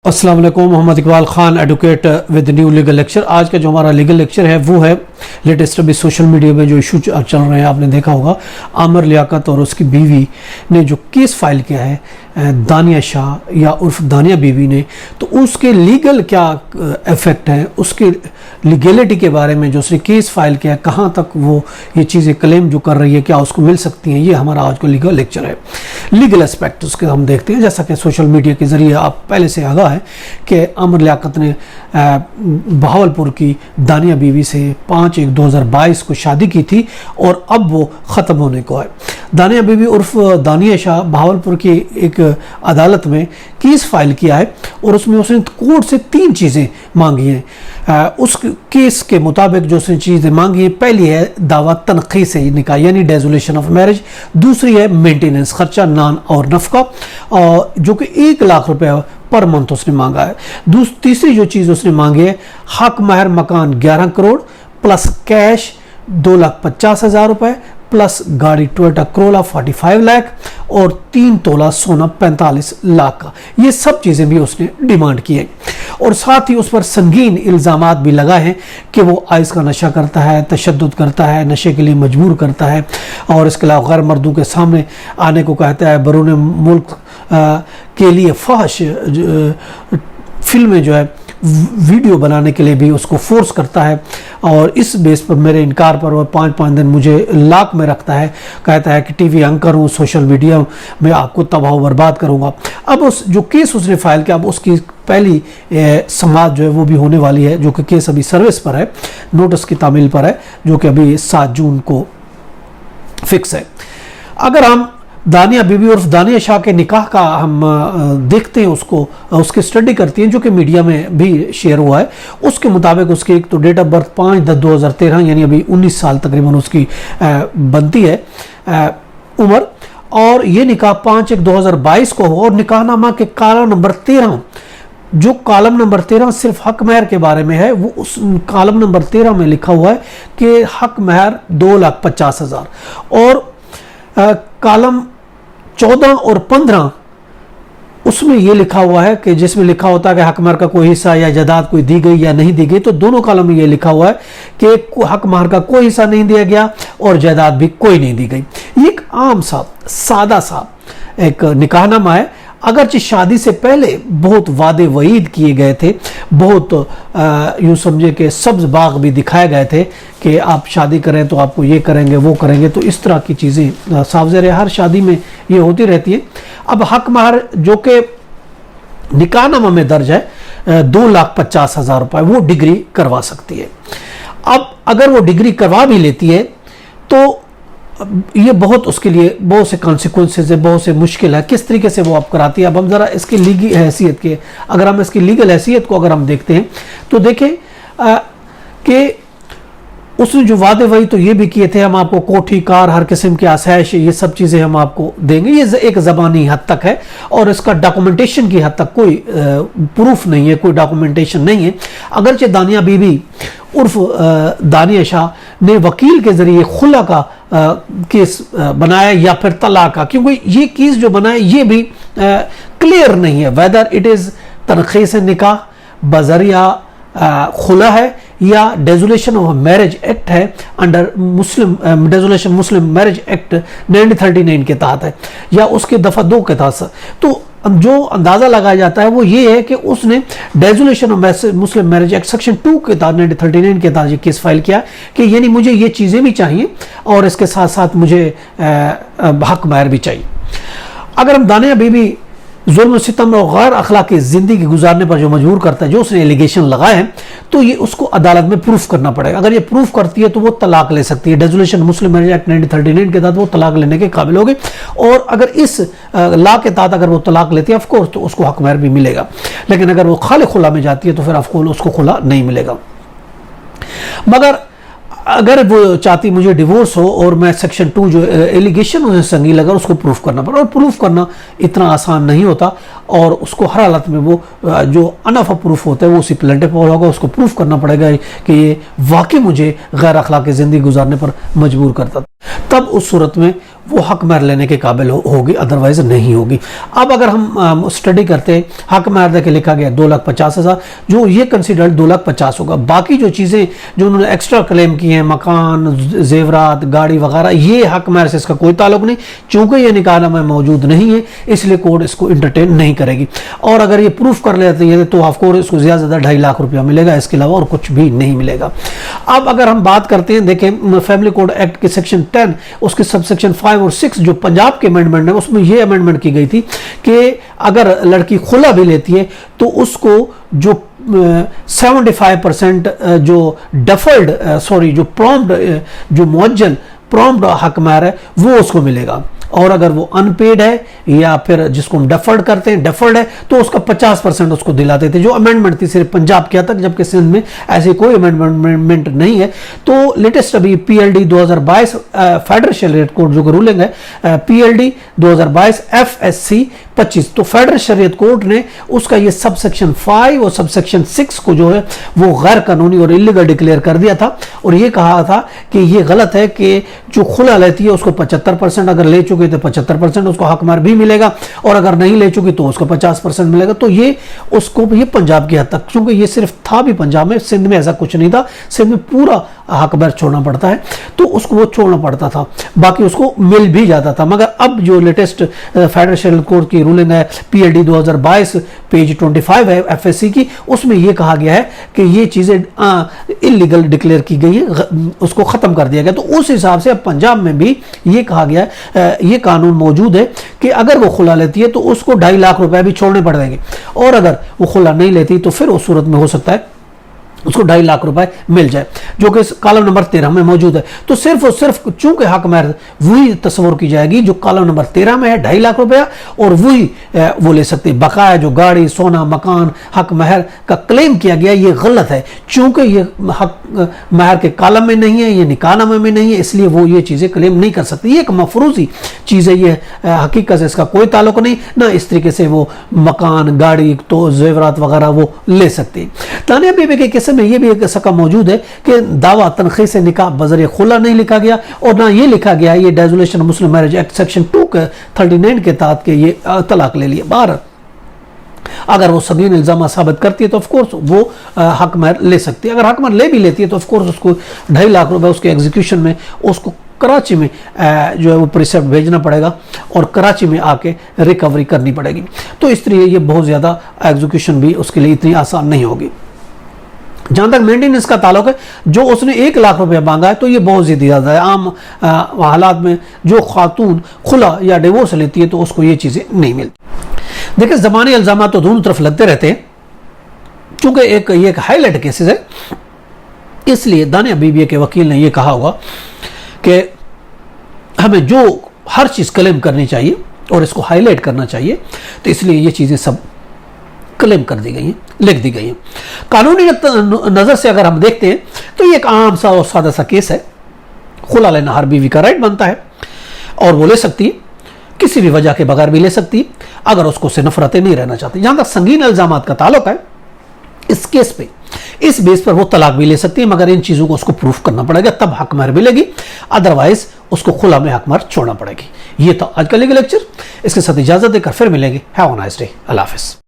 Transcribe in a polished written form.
अस्सलाम वालेकुम। Mohammad Iqbal Khan, advocate with new legal lecture. आज का जो हमारा लीगल लेक्चर है वो है लेटेस्ट अभी सोशल मीडिया में जो इशू चल रहे हैं, आपने देखा होगा आमिर लियाकत और उसकी बीवी ने जो केस फाइल किया है दानिया शाह या उर्फ दानिया बीवी ने, तो उसके लीगल क्या इफेक्ट है, उसके लीगलिटी के बारे में जो उसने केस फाइल किया है, कहाँ तक वो ये चीज़ें क्लेम जो कर रही है क्या उसको मिल सकती हैं, ये हमारा आज का लीगल लेक्चर है। लीगल एस्पेक्ट उसके हम देखते हैं। जैसा कि सोशल मीडिया के ज़रिए आप पहले से आगाह है कि आमिर लियाकत ने बहावलपुर की दानिया बीवी से 5/1/2022 को शादी की थी और अब वो ख़त्म होने को है। दानिया बीवी उर्फ दानिया शाह बहावलपुर की एक अदालत में केस फाइल किया है और उसमें उसने कोर्ट से 3 चीज़ें मांगी हैं। उस केस के मुताबिक जो उसने चीज़ें मांगी हैं, पहली है दावा तनख़ी से निकाह यानी डेजोलेशन ऑफ मैरिज, दूसरी है मेंटेनेंस खर्चा नान और नफ़का जो कि 1 लाख रुपये पर मंथ उसने मांगा है। तीसरी जो चीज़ उसने मांगी है हक महर मकान 11 करोड़ प्लस कैश 2,50,000 रुपये प्लस गाड़ी टोयोटा करोला 45 लाख और 3 तोला सोना 45 लाख का। ये सब चीज़ें भी उसने डिमांड की है और साथ ही उस पर संगीन इल्ज़ामात भी लगाए हैं कि वो आइस का नशा करता है, तशद्दुद करता है, नशे के लिए मजबूर करता है और इसके अलावा गैर मर्दों के सामने आने को कहता है, बैरून मुल्क के लिए फहश फिल्में जो है वीडियो बनाने के लिए भी उसको फोर्स करता है और इस बेस पर मेरे इनकार पर वो 5-5 दिन मुझे लाक में रखता है। कहता है कि टीवी एंकर हूँ, सोशल मीडिया में आपको तबाह बर्बाद करूँगा। अब उस जो केस उसने फाइल किया, अब उसकी पहली समाअत जो है वो भी होने वाली है, जो कि केस अभी सर्विस पर है, नोटिस की तामील पर है, जो कि अभी 7 जून को फिक्स है। अगर हम दानिया बीबी उर्फ दानिया शाह के निकाह का हम देखते हैं, उसकी स्टडी करती हैं जो कि मीडिया में भी शेयर हुआ है। उसके मुताबिक उसकी एक तो डेट ऑफ बर्थ 5/10/2013 यानी अभी 19 साल तकरीबन उसकी बनती है उम्र, और ये निकाह 5/1/2022 को हो और निकाहनामा के कॉलम नंबर 13, जो कॉलम नंबर 13 सिर्फ हक महर के बारे में है, वो उस कॉलम नंबर 13 में लिखा हुआ है कि हक महर 2,50,000 और कॉलम 14 और 15 उसमें यह लिखा हुआ है कि जिसमें लिखा होता है कि हक महर का कोई हिस्सा या जायदाद कोई दी गई या नहीं दी गई, तो दोनों कॉलम में यह लिखा हुआ है कि हक महर का कोई हिस्सा नहीं दिया गया और जायदाद भी कोई नहीं दी गई। ये एक आम सा सादा सा एक निकाहनामा है। अगरचे शादी से पहले बहुत वादे वईद किए गए थे, बहुत यूँ समझे कि सब्ज बाग भी दिखाए गए थे कि आप शादी करें तो आपको ये करेंगे वो करेंगे, तो इस तरह की चीज़ें सावज़ेर हर शादी में ये होती रहती है। अब हक महर जो कि निकाहनामा में दर्ज है 2,50,000 रुपये, वो डिग्री करवा सकती है। अब अगर वो डिग्री करवा भी लेती है तो ये बहुत उसके लिए बहुत से कॉन्सिक्वेंसेस है, बहुत से मुश्किल है, किस तरीके से वो आप कराती है। अब हम ज़रा इसकी लीगल हैसियत के, अगर हम इसकी लीगल हैसियत को अगर हम देखते हैं तो देखें कि उसने जो वादे वही तो ये भी किए थे, हम आपको कोठी कार हर किस्म की आसाइश ये सब चीज़ें हम आपको देंगे। ये एक ज़बानी हद तक है और इसका डॉक्यूमेंटेशन की हद तक कोई प्रूफ नहीं है, कोई डॉक्यूमेंटेशन नहीं है। अगरचे दानिया बीबी उर्फ दानिया शाह ने वकील के ज़रिए खुला का केस बनाया या फिर तलाक का, क्योंकि ये केस जो बना है ये भी क्लियर नहीं है वेदर इट इज़ तनख़ी से निकाह बज़रिया खुला है या डेजोलेशन ऑफ मैरिज एक्ट है under Muslim dissolution Muslim marriage act 1939 के तहत है या उसके दफ़ा 2 के तहत। तो जो अंदाज़ा लगाया जाता है वो ये है कि उसने dissolution of Muslim marriage act section 2 के तहत 1939 के तहत ये केस फाइल किया कि यानी मुझे ये चीज़ें भी चाहिए और इसके साथ साथ मुझे हक महर भी चाहिए। अगर हम दानिया बीबी जुल्म सितम और गैर अखलाकी ज़िंदगी गुजारने पर जो मजबूर करता है, जो उसने एलिगेशन लगाए हैं, तो ये उसको अदालत में प्रूफ करना पड़ेगा। अगर ये प्रूफ करती है तो वो तलाक ले सकती है। डेजोलेशन मुस्लिम मैरिज एक्ट 1939 के तहत वो तलाक लेने के काबिल होगी और अगर इस लॉ के तहत अगर वो तलाक लेती है ऑफकोर्स तो उसको हक महर भी मिलेगा, लेकिन अगर वो खाली खुला में जाती है तो फिर ऑफकोर्स उसको खुला नहीं मिलेगा। मगर अगर वो चाहती मुझे डिवोर्स हो और मैं सेक्शन 2 जो एलिगेशन उन्हें संगीन लगा उसको प्रूफ करना पड़ा, और प्रूफ करना इतना आसान नहीं होता और उसको हर हालत में वो जो अनफ प्रूफ होता है वो उसी प्लेंटिफ होगा, उसको प्रूफ करना पड़ेगा कि ये वाकई मुझे गैर अखलाकी ज़िंदगी गुजारने पर मजबूर करता था। तब उस सूरत में वो हक महर लेने के काबिल होगी, अदरवाइज नहीं होगी। अब अगर हम स्टडी करते हैं, हक महर देके लिखा गया 2,50,000, जो ये कंसिडर्ड 2,50,000 होगा। बाकी जो चीज़ें जो उन्होंने एक्स्ट्रा क्लेम की हैं, मकान, जेवरात, गाड़ी वगैरह, ये हक महर से इसका कोई ताल्लुक नहीं, चूंकि ये निकाहनामा में मौजूद नहीं है, इसलिए कोर्ट इसको इंटरटेन नहीं करेगी। और अगर ये प्रूफ कर लेती है तो ऑफकोर्स इसको ज़्यादा से ज़्यादा 2.5 लाख रुपया मिलेगा, इसके अलावा और कुछ भी नहीं मिलेगा। अब अगर हम बात करते हैं, देखें फैमिली कोड एक्ट के सेक्शन 10 उसके सब सेक्शन 5 और 6 जो पंजाब के अमेंडमेंट है, उसमें यह अमेंडमेंट की गई थी कि अगर लड़की खुला भी लेती है तो उसको जो 75% जो डफर्ड जो प्रॉम्प्ट जो मुअज्जल प्रॉम्प्ट हक महर है वो उसको मिलेगा। और अगर वो अनपेड है या फिर जिसको हम डफर्ड करते हैं, डफर्ड है, तो उसका 50% उसको दिलाते थे। जो अमेंडमेंट थी सिर्फ पंजाब के तक, जबकि सिंध में ऐसी कोई अमेंडमेंट नहीं है। तो लेटेस्ट अभी PLD 2022 फेडरल शरीयत कोर्ट जो रूलिंग है, PLD 2022 FSC 25, तो फेडरल शरीयत कोर्ट ने उसका ये सब सेक्शन 5 और सब सेक्शन 6 को जो है वो गैर कानूनी और इलीगल डिक्लेयर कर दिया था। और ये कहा था कि ये गलत है कि जो खुला लेती है उसको 75%, अगर ले चुकी तो 75% उसको हक महर भी मिलेगा, और अगर नहीं ले चुकी तो उसको 50% मिलेगा। तो ये उसको ये पंजाब की हद तक, क्योंकि ये सिर्फ था भी पंजाब में, सिंध में ऐसा कुछ नहीं था। सिंध में पूरा हक महर छोड़ना पड़ता है, तो उसको वो छोड़ना पड़ता था, बाकी उसको मिल भी जाता था। मगर अब जो लेटेस्ट फेडरल शरीयत कोर्ट की रूलिंग है PLD 2022 पेज 25 है FSC की, उसमें यह कहा गया है कि ये चीजें इलीगल डिक्लेयर की गई है, उसको खत्म कर दिया गया। तो उस हिसाब से अब पंजाब में भी ये कहा गया है, ये कानून मौजूद है कि अगर वो खुला लेती है तो उसको 2.5 लाख रुपए भी छोड़ने पड़ जाएंगे, और अगर वो खुला नहीं लेती तो फिर उस सूरत में हो सकता है उसको 2.5 लाख रुपए मिल जाए, जो कि कॉलम नंबर 13 में मौजूद है। तो सिर्फ और सिर्फ चूंकि हक महर वही तस्वर की जाएगी जो कॉलम नंबर 13 में है, 2.5 लाख रुपया, और वही वो ले सकते हैं। बकाया जो गाड़ी, सोना, मकान हक महर का क्लेम किया गया ये गलत है, चूंकि ये हक महर के कॉलम में नहीं है, ये निकाहनामे में नहीं है, इसलिए वो ये चीजें क्लेम नहीं कर सकती। ये एक मफरूजी चीज है, ये हकीकत से इसका कोई ताल्लुक नहीं, ना इस तरीके से वो मकान, गाड़ी, तो जेवरात वगैरह वो ले सकते हैं। तानिया बीबी के किस्से में ये भी एक सकम मौजूद है कि दावा तनख़ीह से निकाह बज़रिए खुला नहीं लिखा गया, और ना ये लिखा गया ये डेजुलेशन मुस्लिम मैरिज एक्ट सेक्शन 2 के 39 के तहत के ये तलाक ले लिए। बाहर अगर वो संगीन इल्जाम साबित करती है तो ऑफकोर्स वो हक महर ले सकती है। अगर हक महर ले भी लेती है तो ऑफकोर्स उसको 2.5 लाख रुपए उसके एग्जीक्यूशन में उसको कराची में जो है वो प्रिसेप्ट भेजना पड़ेगा, और कराची में आके रिकवरी करनी पड़ेगी। तो इसलिए ये बहुत ज़्यादा एग्जीक्यूशन भी उसके लिए इतनी आसान नहीं होगी। जहां तक मेंटेनेंस का ताल्लुक है, जो उसने 1 लाख रुपया मांगा है तो ये बहुत ज़्यादा है। आम हालात में जो खातून खुला या डिवोर्स लेती है तो उसको ये चीज़ें नहीं मिलती। देखिए ज़बानी इल्ज़ाम तो दोनों तरफ लगते रहते हैं, चूँकि ये एक हाईलाइट केसेस है, इसलिए दानिया बीबी के वकील ने यह कहा होगा कि हमें जो हर चीज़ क्लेम करनी चाहिए और इसको हाईलाइट करना चाहिए, तो इसलिए ये चीज़ें सब क्लेम कर दी गई हैं, लिख दी गई हैं। कानूनी नज़र से अगर हम देखते हैं तो ये एक आम सा और सादा सा केस है। खुला लेना हर बीवी का राइट बनता है, और वो ले सकती है, किसी भी वजह के बगैर भी ले सकती है, अगर उसको से नफरतें नहीं रहना चाहती। जहां तक संगीन इल्जामात का ताल्लुक है, इस केस पे इस बेस पर वो तलाक भी ले सकती है, मगर इन चीज़ों को उसको प्रूफ करना पड़ेगा, तब हक महर मिलेगी, अदरवाइज उसको खुला में हक महर छोड़ना पड़ेगी। ये था आज का लीगल लेक्चर, इसके साथ इजाज़त देकर फिर मिलेंगे। Have a nice day. अल्लाह हाफ़िज़।